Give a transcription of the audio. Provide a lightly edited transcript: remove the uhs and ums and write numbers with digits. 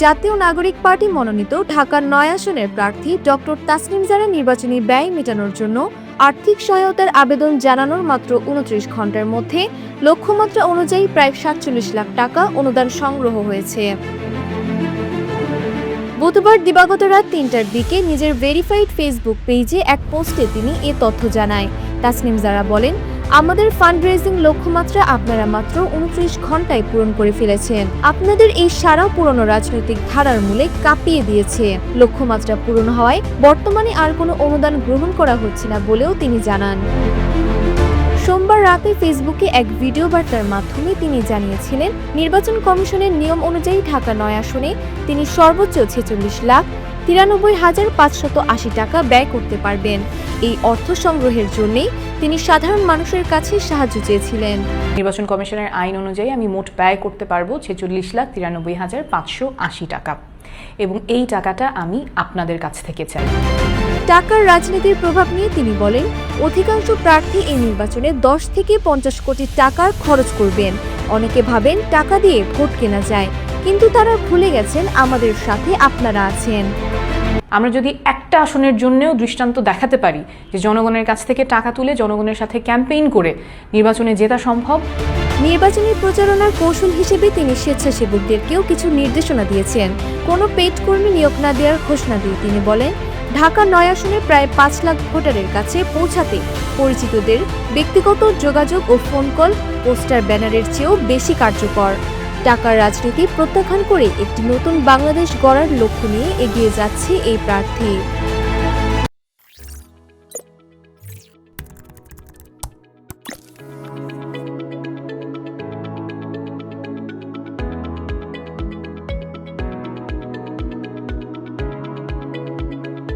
জাতীয় নাগরিক পার্টি মনোনীত ঢাকার ৯ আসনের প্রার্থী ডক্টর তাসনিম জারা নির্বাচনী ব্যয় মেটানোর জন্য আর্থিক সহায়তার আবেদন জানানোর মাত্র ২৯ ঘন্টার মধ্যে লক্ষ্যমাত্রা অনুযায়ী প্রায় ৪৭ লাখ টাকা অনুদান সংগ্রহ হয়েছে। বুধবার দিবাগত রাত ৩টার দিকে নিজের ভেরিফাইড ফেসবুক পেজে এক পোস্টে তিনি এ তথ্য জানায়। তাসনিম জারা বলেন, আমাদের ফান্ড রেজিং লক্ষ্যমাত্রা আপনারা মাত্র ২৯ ঘন্টায় পূরণ করে ফেলেছেন। আপনাদের এই সারা পুরনো রাজনৈতিক ধারার মূলে কাঁপিয়ে দিয়েছে। লক্ষ্যমাত্রা পূরণ হওয়ায় বর্তমানে আর কোনো অনুদান গ্রহণ করা হচ্ছে না বলেও তিনি জানান। সোমবার রাতে ফেসবুকে এক ভিডিও বার্তার মাধ্যমে তিনি জানিয়েছিলেন, নির্বাচন কমিশনের নিয়ম অনুযায়ী ঢাকা ৯ আসনে তিনি সর্বোচ্চ ৪৬,৯৩,৫৮০ টাকা ব্যয় করতে পারবেন। এই অর্থ সংগ্রহের জন্যই তিনি সাধারণ মানুষের কাছে সাহায্য চেয়েছিলেন। নির্বাচন কমিশনের আইন অনুযায়ী আমি মোট ব্যয় করতে পারবো ৪৬,৯৩,৫৮০ টাকা, এবং এই টাকাটা আমি আপনাদের কাছ থেকে চাই। টাকার রাজনীতির প্রভাব নিয়ে তিনি বলেন, অধিকাংশ প্রার্থী এই নির্বাচনে ১০ থেকে ৫০ কোটি টাকার খরচ করবেন। অনেকে ভাবেন টাকা দিয়ে ভোট কেনা যায়, কিন্তু তারা ভুলে গেছেন আমাদের সাথে আপনারা আছেন। আমরা যদি একটা আসনের জন্যও দৃষ্টান্ত দেখাতে পারি যে জনগণের কাছ থেকে টাকা তুলে জনগণের সাথে ক্যাম্পেইন করে নির্বাচনে জেতা সম্ভব। নির্বাচনী প্রচারণার কৌশল হিসেবে তিনি স্বেচ্ছাসেবকদেরকেও কিছু নির্দেশনা দিয়েছেন। কোনো পেইড কর্মী নিয়োগ না দেওয়ার ঘোষণা দিয়ে তিনি বলেন, ঢাকা ৯ আসনে প্রায় ৫ লাখ ভোটারের কাছে পৌঁছাতে পরিচিতদের ব্যক্তিগত যোগাযোগ ও ফোন কল পোস্টার ব্যানারের চেয়েও বেশি কার্যকর। টাকার রাজনীতি প্রত্যাখ্যান করে একটি নতুন বাংলাদেশ গড়ার লক্ষ্য নিয়ে এগিয়ে যাচ্ছে এই প্রার্থী।